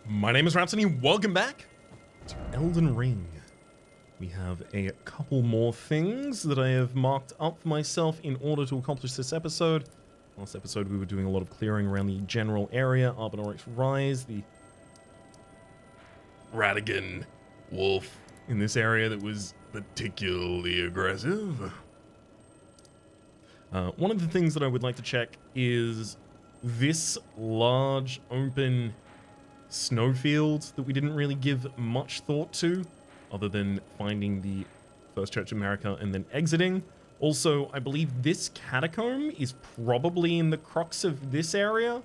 My name is Rhapsody, welcome back to Elden Ring. We have a couple more things that I have marked up for myself in order to accomplish this episode. Last episode we were doing a lot of clearing around the general area. Arbanorix Rise, the Radigan wolf in this area that was particularly aggressive. One of the things that I would like to check is this large open snowfield that we didn't really give much thought to, other than finding the First Church of America and then exiting. Also, I believe this catacomb is probably in the crux of this area,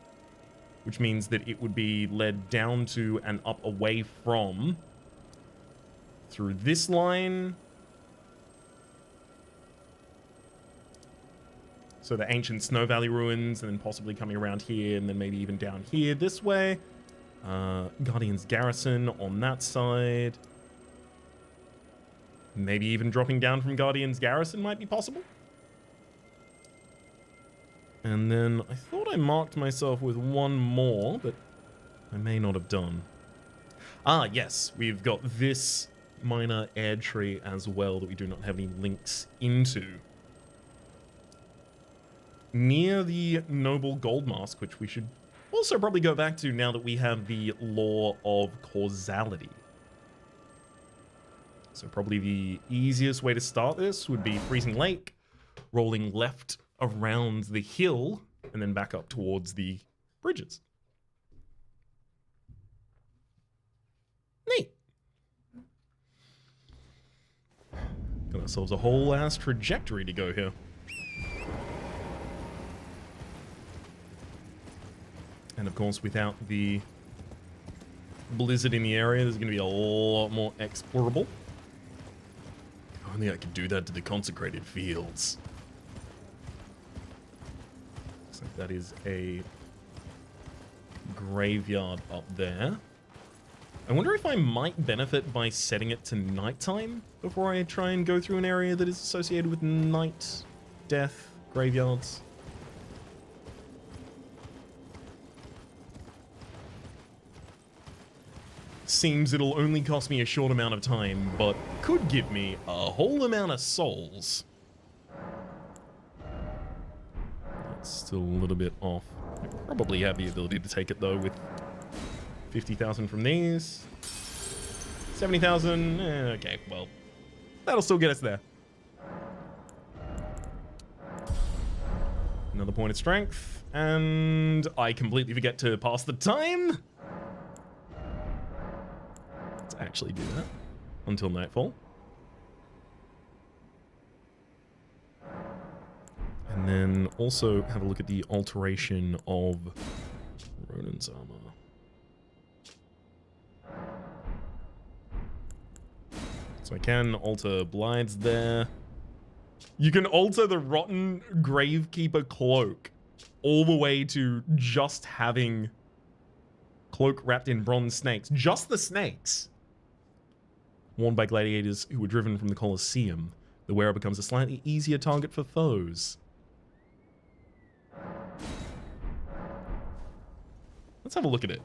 which means that it would be led down to and up away from through this line. So the ancient Snow Valley ruins, and then possibly coming around here, and then maybe even down here this way. Guardian's Garrison on that side. Maybe even dropping down from Guardian's Garrison might be possible. And then I thought I marked myself with one more, but I may not have done. Ah, yes, we've got this minor air tree as well that we do not have any links into. Near the Noble Gold Mask, which we should also probably go back to now that we have the law of causality. So probably the easiest way to start this would be Freezing Lake, rolling left around the hill, and then back up towards the bridges. Neat. Got ourselves a whole ass trajectory to go here. And of course, without the blizzard in the area, there's going to be a lot more explorable. If only I could do that to the consecrated fields. Looks like that is a graveyard up there. I wonder if I might benefit by setting it to nighttime before I try and go through an area that is associated with night, death, graveyards. Seems it'll only cost me a short amount of time, but could give me a whole amount of souls. That's still a little bit off. I probably have the ability to take it though with 50,000 from these. 70,000, okay, well, that'll still get us there. Another point of strength, and I completely forget to pass the time. Actually do that until nightfall. And then also have a look at the alteration of Ronan's armor. So I can alter Blythe's there. You can alter the Rotten Gravekeeper cloak all the way to just having cloak wrapped in bronze snakes. Just the snakes. Worn by gladiators who were driven from the Colosseum, the wearer becomes a slightly easier target for foes. Let's have a look at it.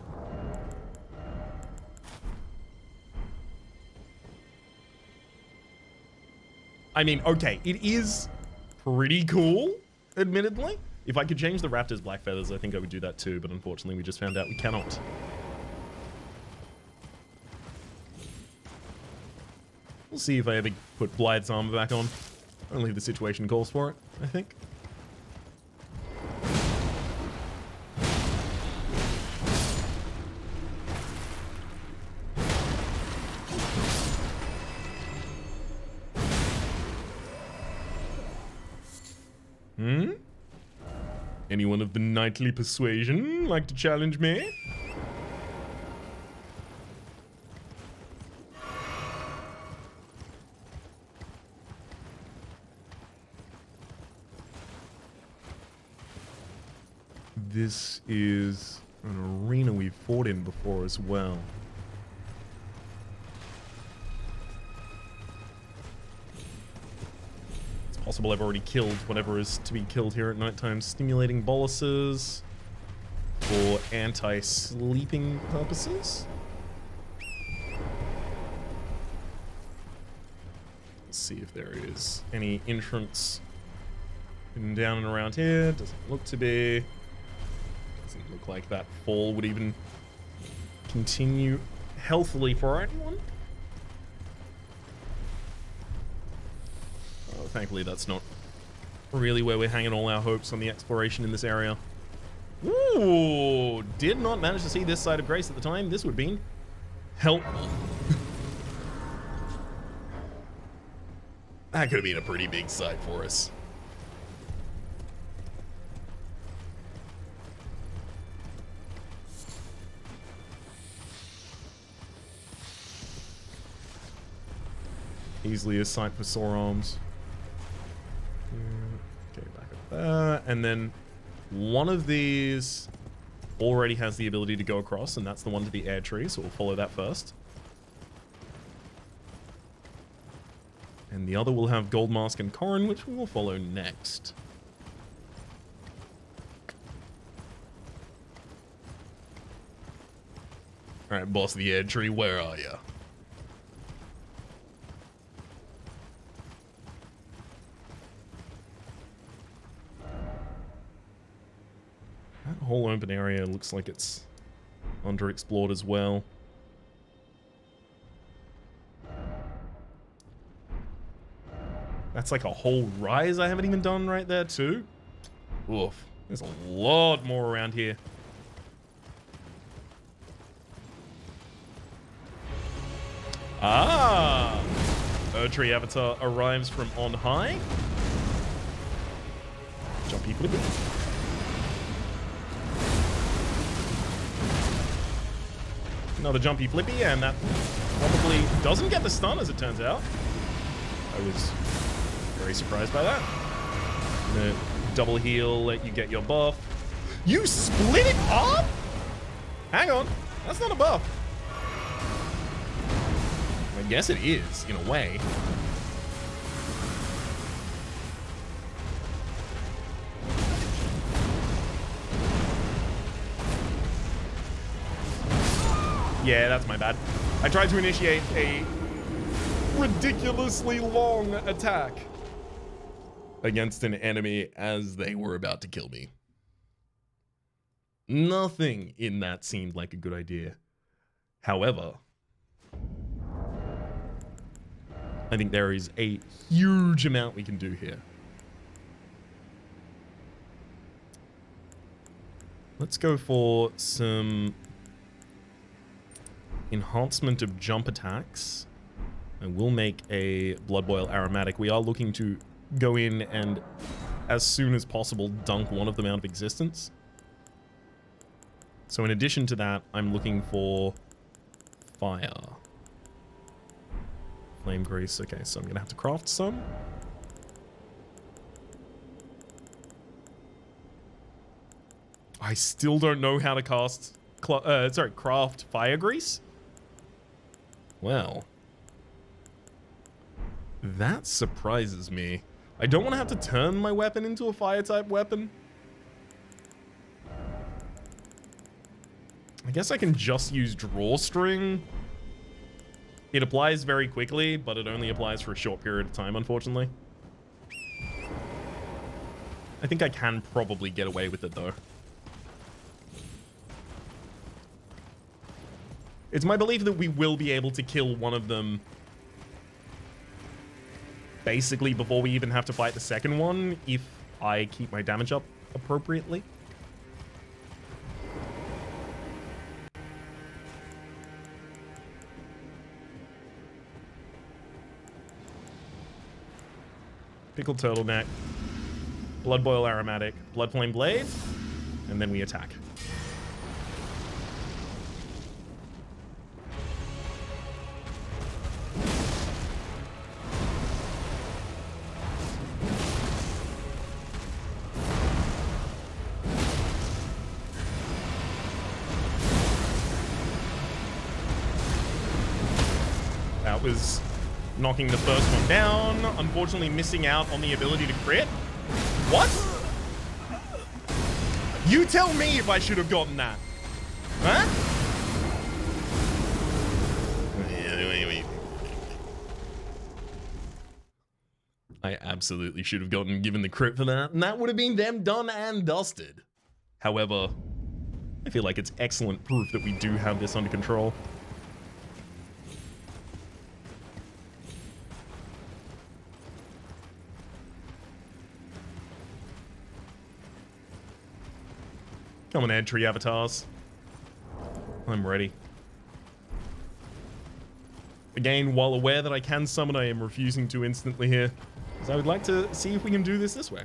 I mean, okay, it is pretty cool, admittedly. If I could change the raptor's black feathers, I think I would do that too, but unfortunately we just found out we cannot. We'll see if I ever put Blythe's armor back on. Only if the situation calls for it, I think. Anyone of the knightly persuasion like to challenge me? This is an arena we've fought in before as well. It's possible I've already killed whatever is to be killed here at nighttime. Stimulating boluses. for anti-sleeping purposes. Let's see if there is any entrance down and around here. Doesn't look to be. Doesn't look like that fall would even continue healthily for anyone. Oh, thankfully that's not really where we're hanging all our hopes on the exploration in this area. Ooh, did not manage to see this side of Grace at the time. This would have been helpful. That could have been a pretty big sight for us. Easily a sight for sore arms. Okay, back up there. And then one of these already has the ability to go across, and that's the one to the air tree, so we'll follow that first. And the other will have Gold Mask and Corrin, which we will follow next. Alright, boss of the air tree, where are ya? That whole open area looks like it's underexplored as well. That's like a whole rise I haven't even done right there too. Oof. There's a lot more around here. Ah! Erdtree Avatar arrives from on high. Jumpy flippy. Another jumpy flippy, and that probably doesn't get the stun as it turns out. I was very surprised by that. The double heal, let you get your buff. You split it up? Hang on, that's not a buff. I guess it is, in a way. Yeah, that's my bad. I tried to initiate a ridiculously long attack against an enemy as they were about to kill me. Nothing in that seemed like a good idea. However, I think there is a huge amount we can do here. Let's go for some enhancement of jump attacks. I will make a Blood Boil Aromatic. We are looking to go in and, as soon as possible, dunk one of them out of existence. So in addition to that, I'm looking for fire. Flame Grease. Okay, so I'm going to have to craft some. I still don't know how to craft Fire Grease. Well, that surprises me. I don't want to have to turn my weapon into a fire-type weapon. I guess I can just use Drawstring. It applies very quickly, but it only applies for a short period of time, unfortunately. I think I can probably get away with it, though. It's my belief that we will be able to kill one of them basically before we even have to fight the second one, if I keep my damage up appropriately. Pickled Turtleneck, Blood Boil Aromatic, Blood Flame Blade, and then we attack. That was knocking the first one down, unfortunately missing out on the ability to crit. What? You tell me if I should have gotten that. Huh? I absolutely should have given the crit for that, and that would have been them done and dusted. However, I feel like it's excellent proof that we do have this under control. Come on, entry avatars. I'm ready. Again, while aware that I can summon, I am refusing to instantly here, because I would like to see if we can do this way.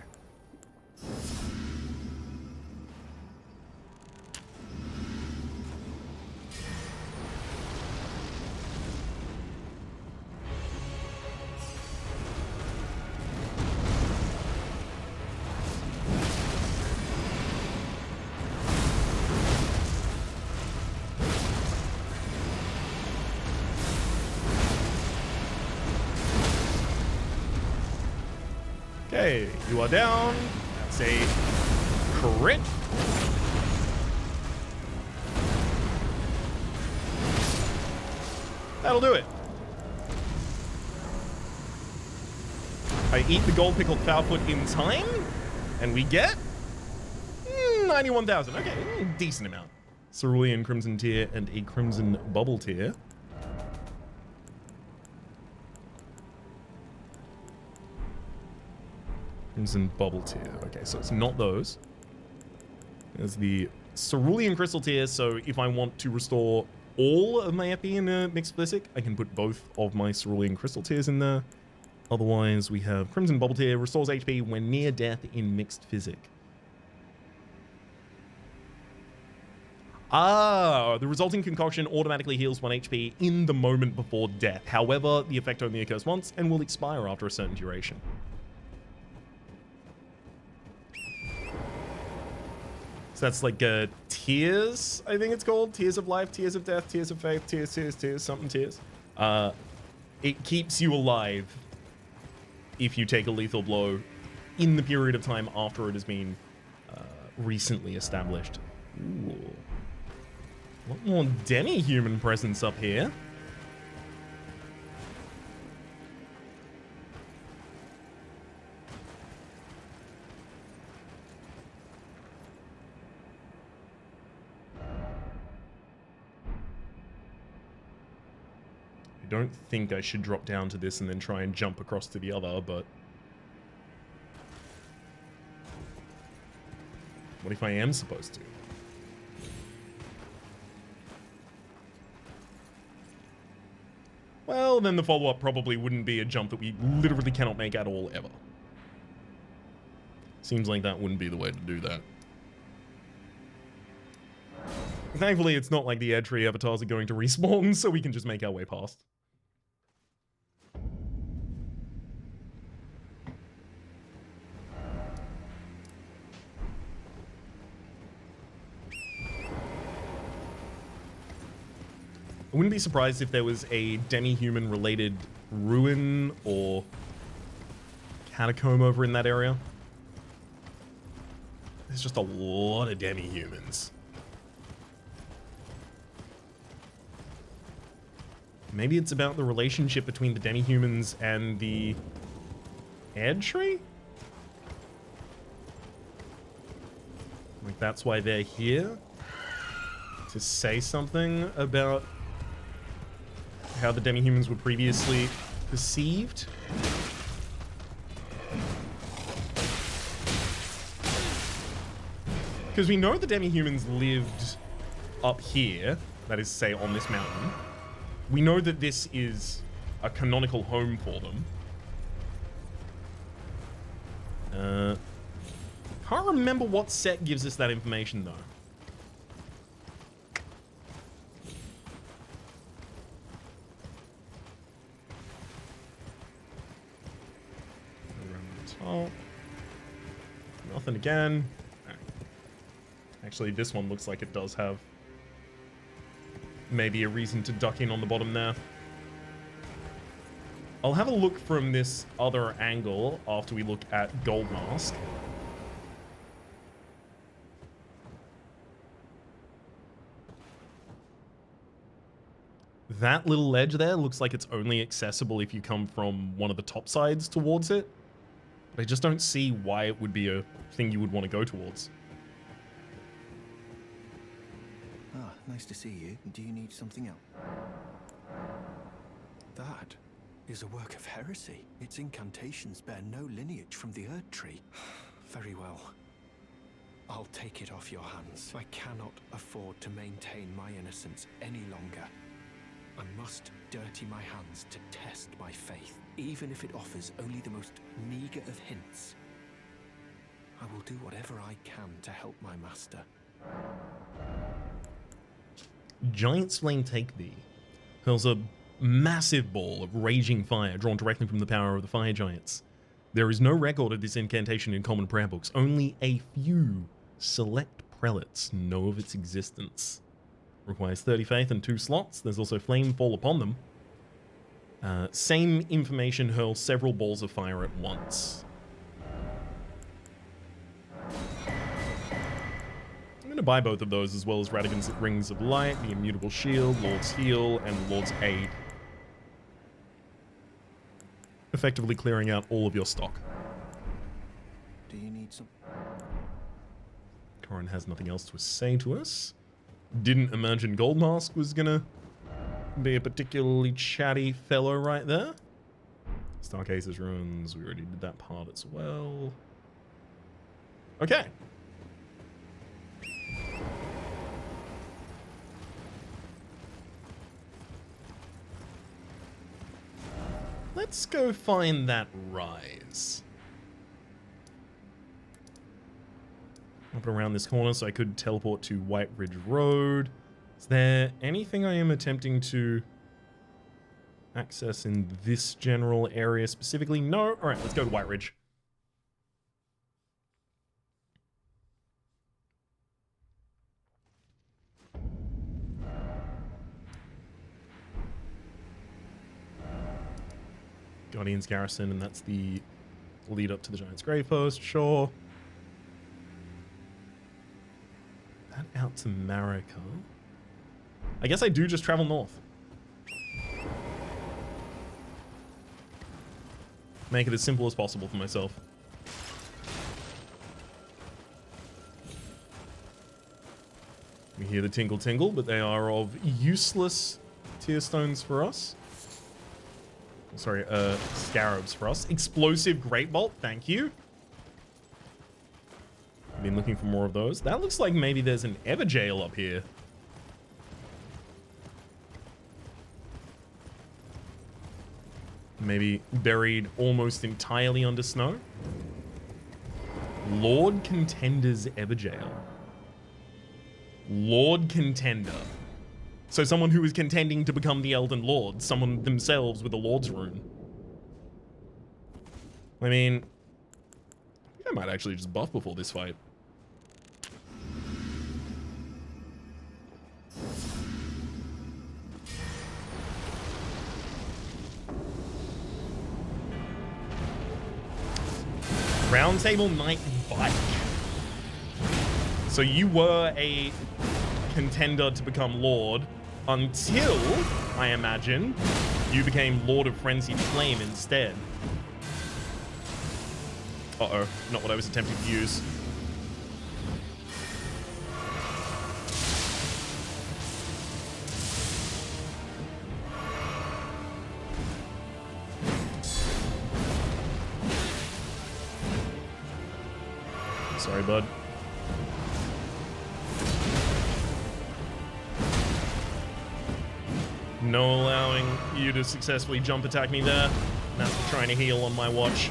Okay, you are down. That's a crit. That'll do it. I eat the gold pickled Foulfoot in time, and we get 91,000. Okay, decent amount. Cerulean Crimson Tear and a Crimson Bubble Tear. Crimson Bubble Tear. Okay, so it's not those. There's the Cerulean Crystal Tear, so if I want to restore all of my EP in a Mixed Physic, I can put both of my Cerulean Crystal Tears in there. Otherwise, we have Crimson Bubble Tear, restores HP when near death in Mixed Physic. Ah, the resulting concoction automatically heals 1 HP in the moment before death. However, the effect only occurs once and will expire after a certain duration. So that's like Tears, I think it's called. Tears of Life, Tears of Death, Tears of Faith, Tears, something Tears. It keeps you alive if you take a lethal blow in the period of time after it has been recently established. Ooh. A lot more demi-human presence up here. I don't think I should drop down to this and then try and jump across to the other, but... what if I am supposed to? Well, then the follow-up probably wouldn't be a jump that we literally cannot make at all, ever. Seems like that wouldn't be the way to do that. Thankfully, it's not like the entry avatars are going to respawn, so we can just make our way past. I wouldn't be surprised if there was a demi-human related ruin or catacomb over in that area. There's just a lot of demi-humans. Maybe it's about the relationship between the demi-humans and the entry? Like that's why they're here? To say something about how the demi-humans were previously perceived. Because we know the demi-humans lived up here, that is to say on this mountain. We know that this is a canonical home for them. Can't remember what set gives us that information though. Oh, nothing again. Actually, this one looks like it does have maybe a reason to duck in on the bottom there. I'll have a look from this other angle after we look at Gold Mask. That little ledge there looks like it's only accessible if you come from one of the top sides towards it. But I just don't see why it would be a thing you would want to go towards. Ah, nice to see you. Do you need something else? That is a work of heresy. Its incantations bear no lineage from the Erd Tree. Very well. I'll take it off your hands. I cannot afford to maintain my innocence any longer. I must dirty my hands to test my faith, even if it offers only the most meager of hints. I will do whatever I can to help my master. Giant's Flame Take Thee hurls a massive ball of raging fire drawn directly from the power of the fire giants. There is no record of this incantation in common prayer books. Only a few select prelates know of its existence. Requires 30 faith and 2 slots. There's also flame fall upon them. Same information hurls several balls of fire at once. I'm going to buy both of those, as well as Radigan's Rings of Light, the Immutable Shield, Lord's Heal, and Lord's Aid. Effectively clearing out all of your stock. Do you need some? Corin has nothing else to say to us. Didn't imagine Goldmask was gonna be a particularly chatty fellow right there. Stargaze's Ruins, we already did that part as well. Okay. Let's go find that rise. Up and around this corner, so I could teleport to White Ridge Road. Is there anything I am attempting to access in this general area specifically? No? Alright, let's go to White Ridge. Guardian's Garrison, and that's the lead up to the Giant's Grave Post, sure. That out to Marika. I guess I do just travel north. Make it as simple as possible for myself. We hear the tinkle tingle, but they are of useless tier stones for us. Sorry, scarabs for us. Explosive Great Bolt, thank you. I've been looking for more of those. That looks like maybe there's an Everjail up here. Maybe buried almost entirely under snow. Lord Contender's Everjail. Lord Contender. So someone who is contending to become the Elden Lord. Someone themselves with a Lord's rune. I mean, I think I might actually just buff before this fight. Roundtable Knight Vyke. So you were a contender to become Lord until, I imagine, you became Lord of Frenzied Flame instead. Uh-oh, not what I was attempting to use. Sorry, bud. No allowing you to successfully jump attack me there. That's for trying to heal on my watch.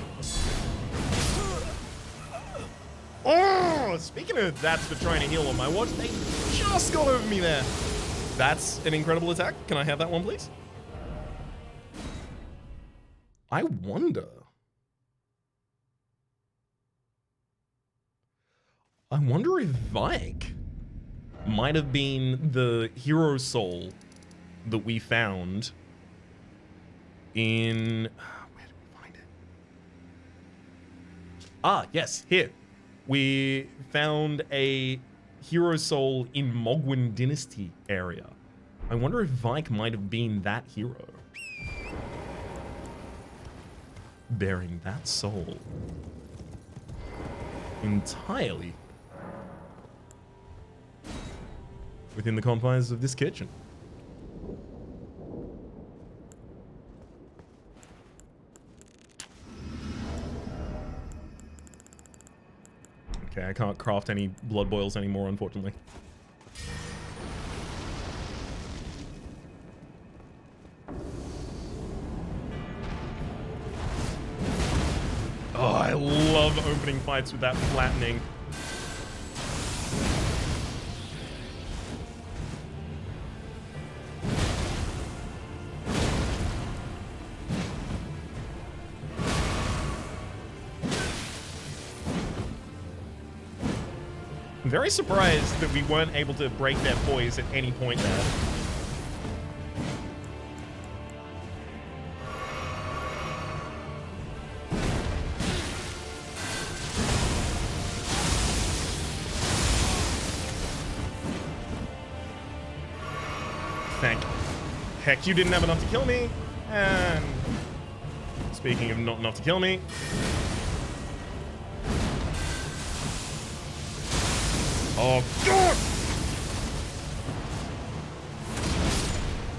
Oh, speaking of that's for trying to heal on my watch, they just got over me there. That's an incredible attack. Can I have that one, please? I wonder if Vyke might have been the hero soul that we found in... where did we find it? Ah, yes, here. We found a hero soul in Mogwin Dynasty area. I wonder if Vyke might have been that hero. Bearing that soul. Entirely within the confines of this kitchen. Okay, I can't craft any blood boils anymore, unfortunately. Oh, I love opening fights with that flattening. I'm very surprised that we weren't able to break their poise at any point there. Thank heck, you didn't have enough to kill me. And speaking of not enough to kill me, oh, God!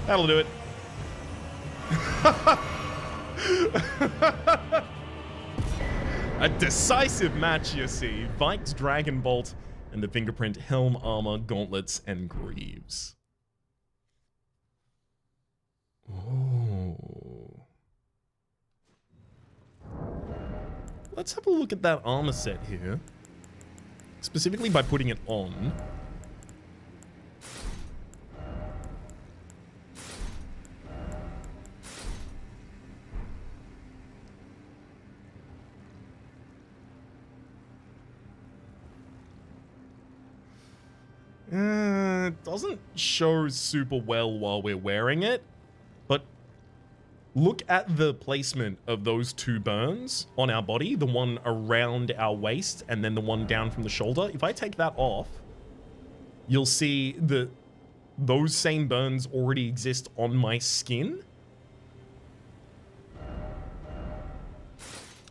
That'll do it. A decisive match, you see. Vyke's Dragon Bolt and the Fingerprint Helm Armor, Gauntlets, and Greaves. Oh. Let's have a look at that armor set here. Specifically by putting it on. It doesn't show super well while we're wearing it, but look at the placement of those two burns on our body, the one around our waist and then the one down from the shoulder. If I take that off, you'll see that those same burns already exist on my skin.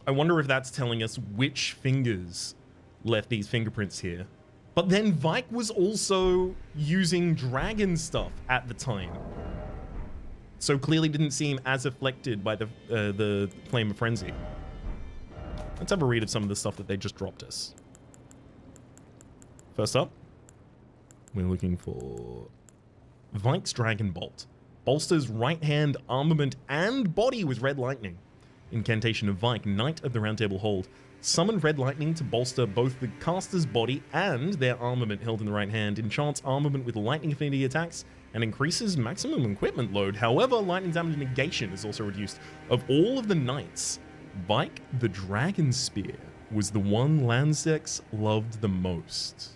I wonder if that's telling us which fingers left these fingerprints here. But then Vyke was also using dragon stuff at the time, so clearly didn't seem as afflicted by the Flame of Frenzy. Let's have a read of some of the stuff that they just dropped us. First up, we're looking for Vyke's Dragon Bolt. Bolsters right hand, armament, and body with Red Lightning. Incantation of Vyke, Knight of the Roundtable Hold. Summon Red Lightning to bolster both the caster's body and their armament held in the right hand. Enchants armament with lightning affinity attacks and increases maximum equipment load. However, lightning damage negation is also reduced. Of all of the knights, Vyke the Dragon Spear was the one Lansex loved the most.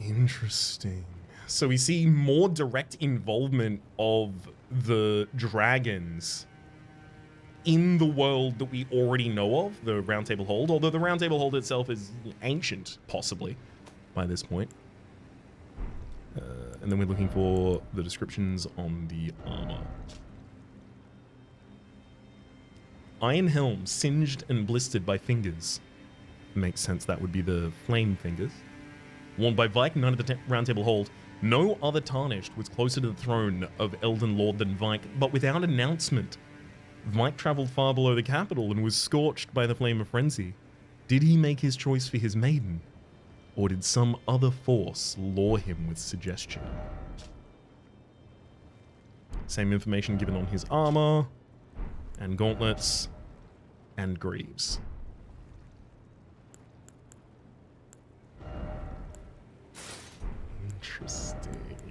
Interesting. So we see more direct involvement of the dragons in the world that we already know of, the Roundtable Hold, although the Roundtable Hold itself is ancient, possibly, by this point. And then we're looking for the descriptions on the armor. Iron helm, singed and blistered by fingers. Makes sense, that would be the flame fingers. Worn by Vyke, Knight of the Roundtable Hold. No other tarnished was closer to the throne of Elden Lord than Vyke, but without announcement. Vyke traveled far below the capital and was scorched by the Flame of Frenzy. Did he make his choice for his maiden? Or did some other force lure him with suggestion? Same information given on his armor, and gauntlets, and greaves.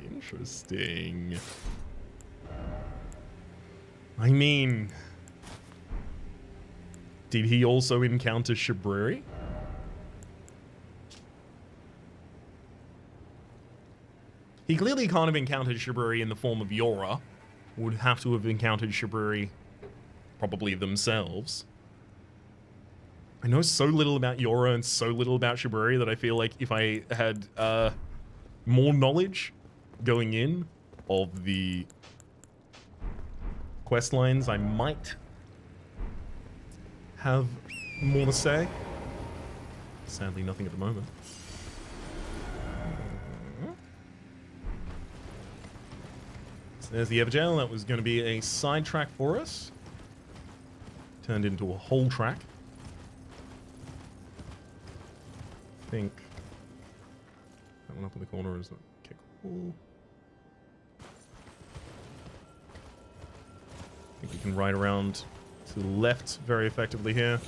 Interesting. I mean, did he also encounter Shabriri? He clearly can't have encountered Shabriri in the form of Yora. Would have to have encountered Shabriri probably themselves. I know so little about Yora and so little about Shiburi that I feel like if I had more knowledge going in of the quest lines, I might have more to say. Sadly, nothing at the moment. So there's the Everjail. That was going to be a side track for us. Turned into a whole track. I think that one up in the corner is okay, cool. I think we can ride around to the left very effectively here.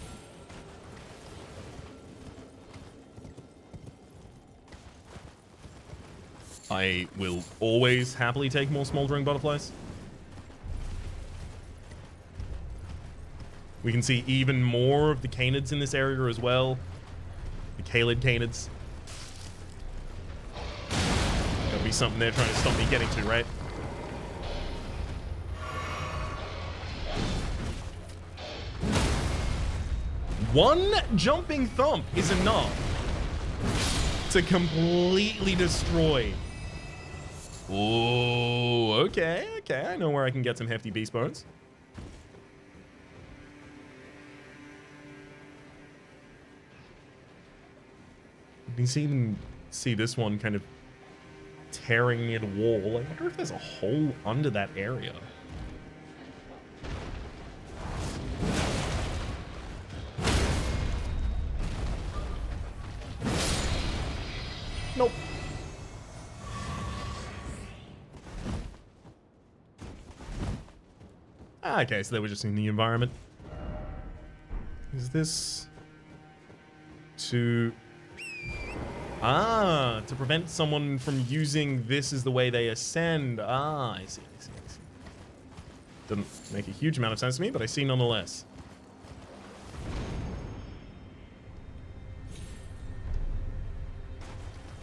I will always happily take more smoldering butterflies. We can see even more of the canids in this area as well. The Calid canids. Gotta be something they're trying to stop me getting to, right? One jumping thump is enough to completely destroy. Oh, okay, okay. I know where I can get some hefty beast bones. You can even see this one kind of tearing near the wall. I wonder if there's a hole under that area. Nope. Ah, okay, so they were just in the environment. Is this to... Ah, to prevent someone from using this as the way they ascend. Ah, I see, I see, I see. Doesn't make a huge amount of sense to me, but I see nonetheless.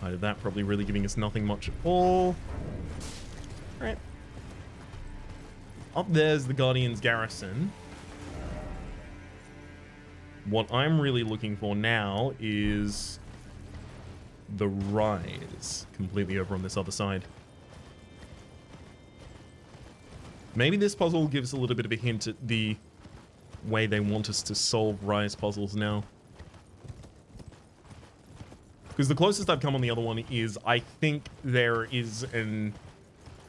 Height of that probably really giving us nothing much at all. Alright. Up there's the Guardian's Garrison. What I'm really looking for now is the rise completely over on this other side. Maybe this puzzle gives a little bit of a hint at the way they want us to solve rise puzzles now. Because the closest I've come on the other one is I think there is an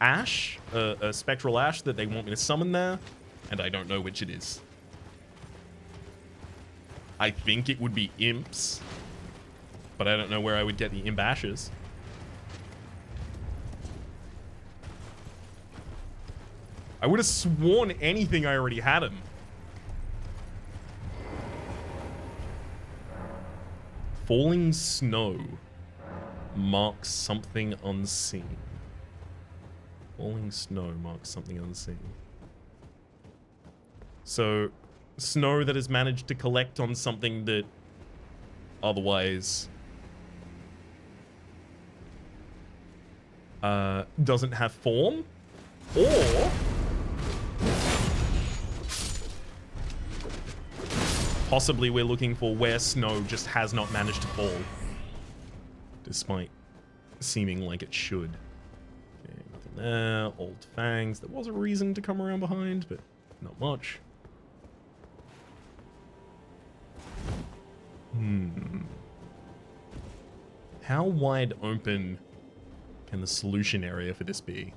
ash, a spectral ash that they want me to summon there, and I don't know which it is. I think it would be imps, but I don't know where I would get the imp ashes. I would have sworn anything I already had him. Falling snow marks something unseen. Falling snow marks something unseen. So, snow that has managed to collect on something that otherwise doesn't have form, or possibly we're looking for where snow just has not managed to fall, despite seeming like it should. Okay, nothing there. Old fangs. There was a reason to come around behind, but not much. How wide open can the solution area for this be?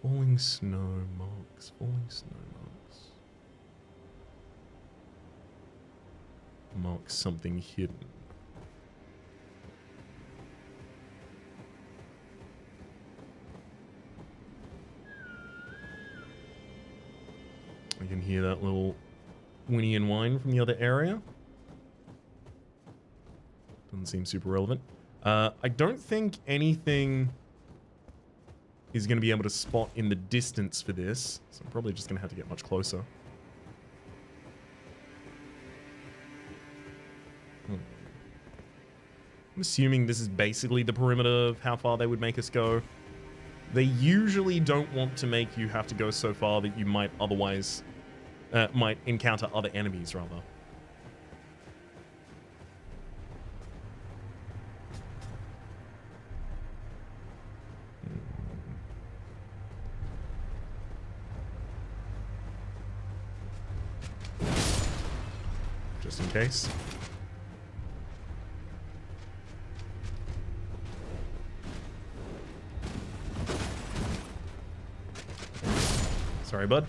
Falling snow marks. Falling snow marks. Marks something hidden. I can hear that little whinny and whine from the other area. Doesn't seem super relevant. I don't think anything is going to be able to spot in the distance for this, so I'm probably just going to have to get much closer. I'm assuming this is basically the perimeter of how far they would make us go. They usually don't want to make you have to go so far that you might otherwise might encounter other enemies, rather. Just in case. Sorry, bud.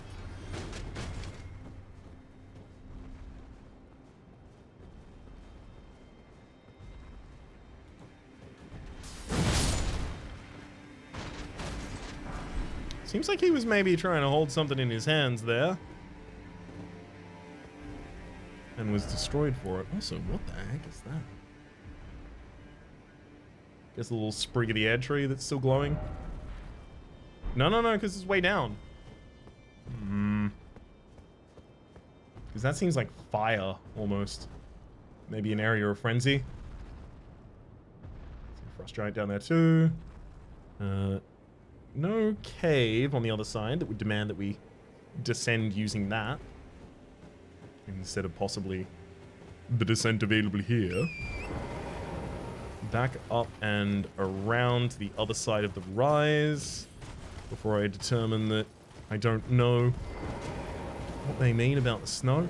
Seems like he was maybe trying to hold something in his hands there. And was destroyed for it. Also, what the heck is that? Guess a little sprig of the air tree that's still glowing. No, because it's way down. Because that seems like fire, almost. Maybe an area of frenzy. Frost giant down there too. No cave on the other side that would demand that we descend using that. Instead of possibly the descent available here. Back up and around to the other side of the rise. Before I determine that I don't know what they mean about the snow.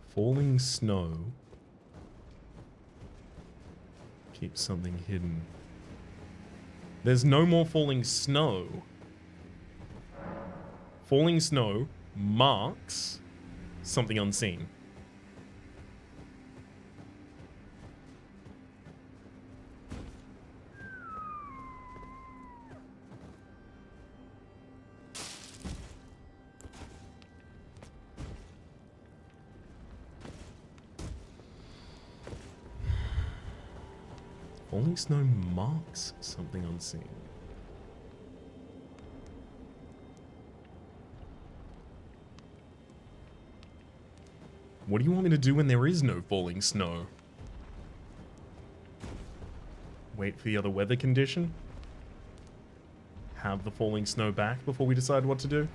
Falling snow keeps something hidden. There's no more falling snow. Falling snow marks something unseen. Falling snow marks something unseen. What do you want me to do when there is no falling snow? Wait for the other weather condition? Have the falling snow back before we decide what to do?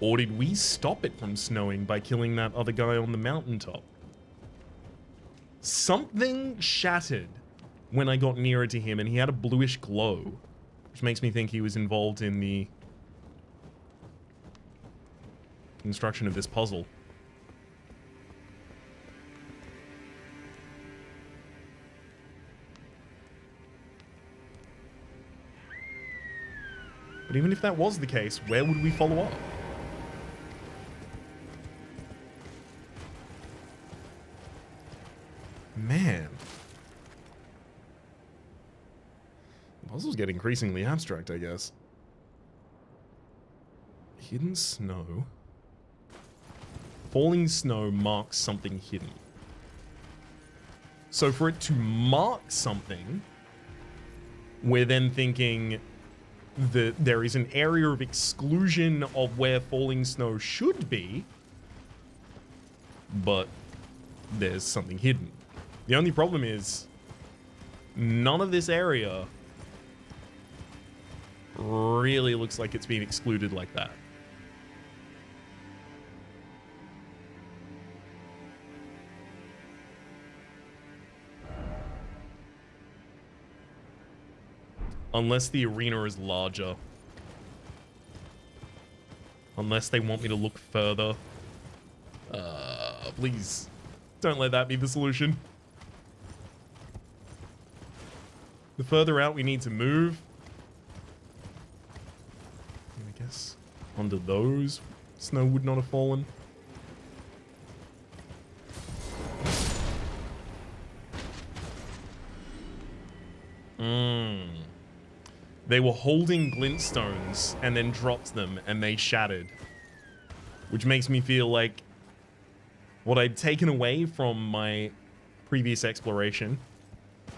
Or did we stop it from snowing by killing that other guy on the mountaintop? Something shattered when I got nearer to him and he had a bluish glow, which makes me think he was involved in the construction of this puzzle. But even if that was the case, where would we follow up? Man. The puzzle's getting increasingly abstract, I guess. Hidden snow. Falling snow marks something hidden. So for it to mark something, we're then thinking that there is an area of exclusion of where falling snow should be, but there's something hidden. The only problem is none of this area really looks like it's been excluded like that. Unless the arena is larger. Unless they want me to look further. Please, don't let that be the solution. The further out we need to move, I guess under those, snow would not have fallen. They were holding glintstones and then dropped them and they shattered. Which makes me feel like what I'd taken away from my previous exploration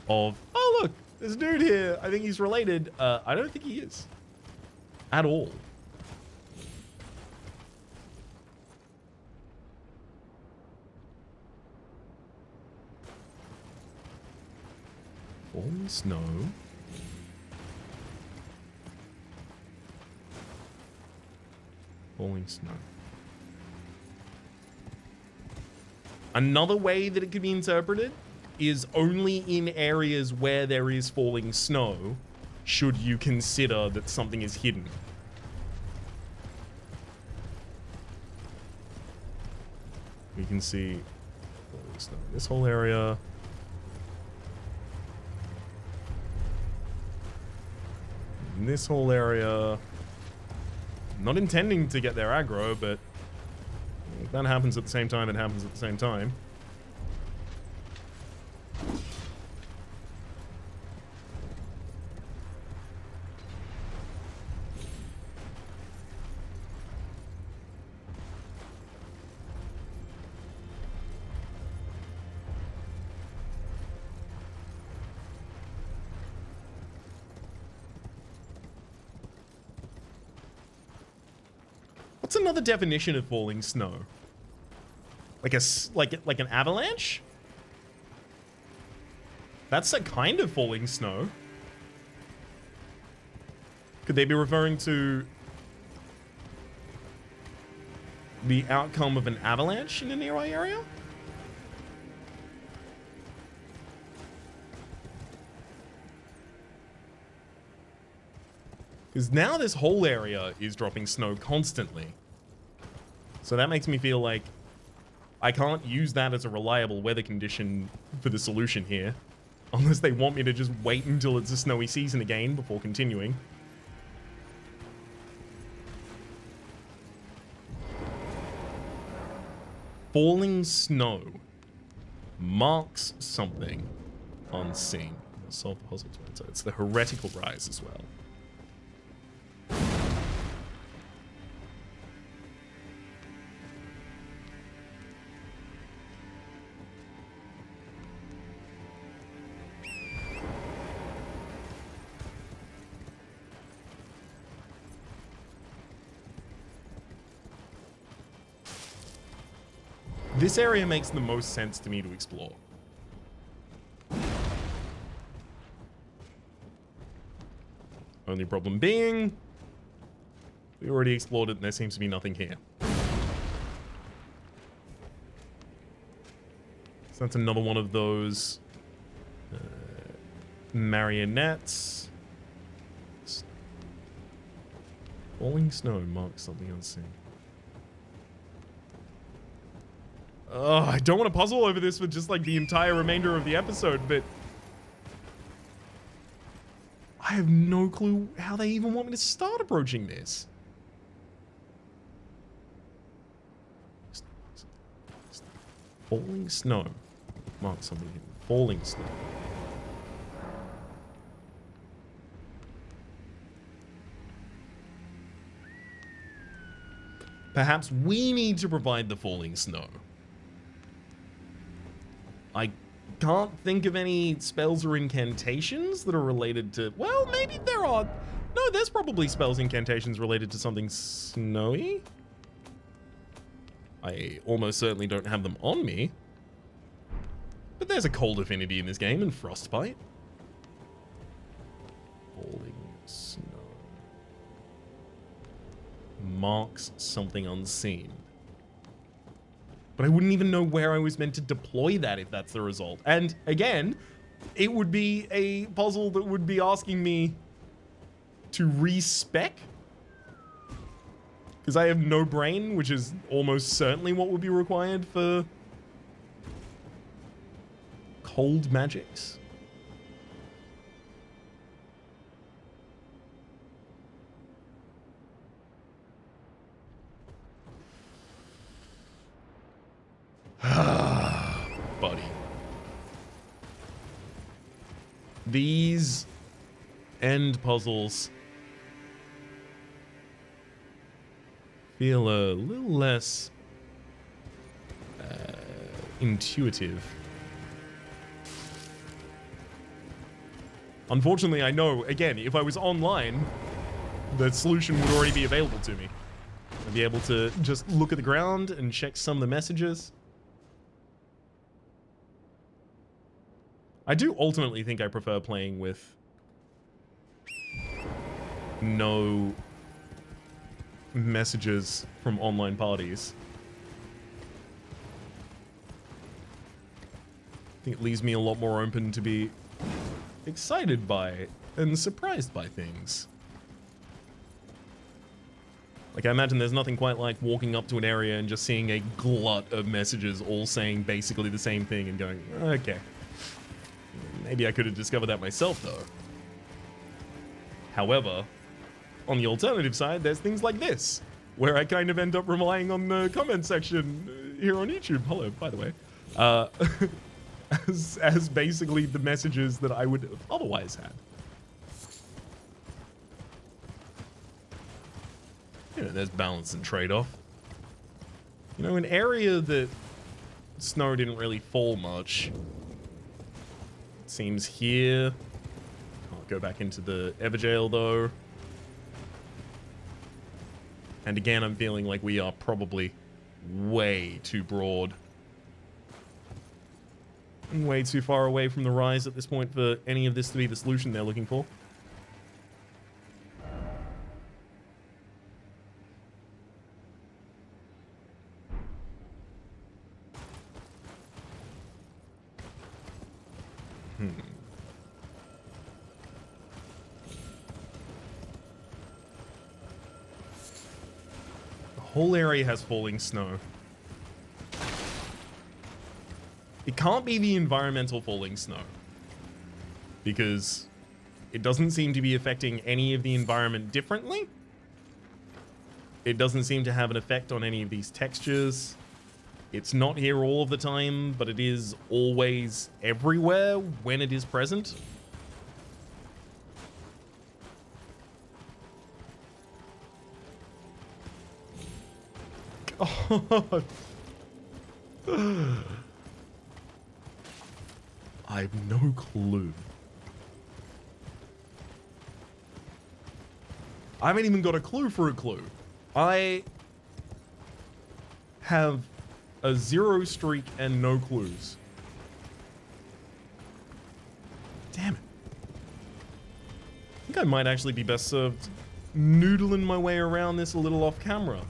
of, oh look, there's a dude here, I think he's related. I don't think he is. At all. Falling snow. Falling snow. Another way that it could be interpreted is only in areas where there is falling snow should you consider that something is hidden. We can see falling snow in this whole area. In this whole area. Not intending to get their aggro, but if that happens at the same time, it happens at the same time. What's another definition of falling snow? Like an avalanche? That's a kind of falling snow. Could they be referring to the outcome of an avalanche in a nearby area? Because now this whole area is dropping snow constantly. So that makes me feel like I can't use that as a reliable weather condition for the solution here. Unless they want me to just wait until it's a snowy season again before continuing. Falling snow marks something unseen. Solve the puzzle. So it's the heretical rise as well. This area makes the most sense to me to explore. Only problem being, we already explored it and there seems to be nothing here. So that's another one of those marionettes. Falling snow marks something unseen. Oh, I don't want to puzzle over this for just like the entire remainder of the episode, but I have no clue how they even want me to start approaching this. Falling snow. Mark something here. Falling snow. Perhaps we need to provide the falling snow. I can't think of any spells or incantations that are related to... Well, maybe there are... No, there's probably spells incantations related to something snowy. I almost certainly don't have them on me. But there's a cold affinity in this game and frostbite. Falling snow. Marks something unseen. But I wouldn't even know where I was meant to deploy that if that's the result. And again, it would be a puzzle that would be asking me to respec. Because I have no brain, which is almost certainly what would be required for cold magics. Buddy. These end puzzles feel a little less intuitive. Unfortunately, I know, again, if I was online, the solution would already be available to me. I'd be able to just look at the ground and check some of the messages. I do ultimately think I prefer playing with no messages from online parties. I think it leaves me a lot more open to be excited by and surprised by things. Like, I imagine there's nothing quite like walking up to an area and just seeing a glut of messages all saying basically the same thing and going, okay. Maybe I could have discovered that myself, though. However, on the alternative side, there's things like this, where I kind of end up relying on the comment section here on YouTube. Hello, by the way. As basically the messages that I would have otherwise had. You know, there's balance and trade-off. You know, an area that snow didn't really fall much. It seems here. Can't go back into the Everjail, though. And again, I'm feeling like we are probably way too broad. And way too far away from the rise at this point for any of this to be the solution they're looking for. The whole area has falling snow. It can't be the environmental falling snow, because it doesn't seem to be affecting any of the environment differently. It doesn't seem to have an effect on any of these textures. It's not here all of the time, but it is always everywhere when it is present. God. I have no clue. I haven't even got a clue for a clue. I have a 0 streak and no clues. Damn it. I think I might actually be best served noodling my way around this a little off camera.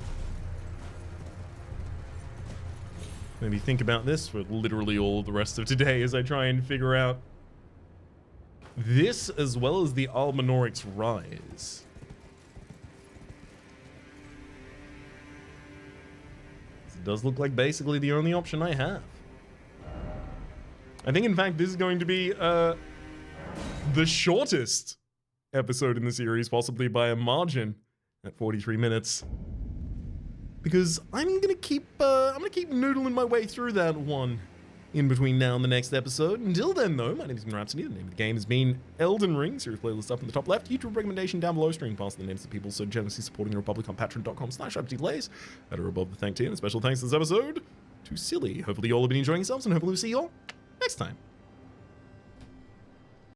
Maybe think about this for literally all of the rest of today as I try and figure out this as well as the Almanoric's rise. It does look like basically the only option I have. I think in fact this is going to be the shortest episode in the series, possibly by a margin, at 43 minutes. Because I'm gonna keep noodling my way through that one in between now and the next episode. Until then, though, my name is Rhapsody. The name of the game has been Elden Ring. Series playlist up in the top left. YouTube recommendation down below. Streaming past the names of the people so generously supporting the Republic on patreon.com/RhapsodyPlays. At or above the thank tier. And a special thanks this episode to Silly. Hopefully you all have been enjoying yourselves, and hopefully we'll see you all next time.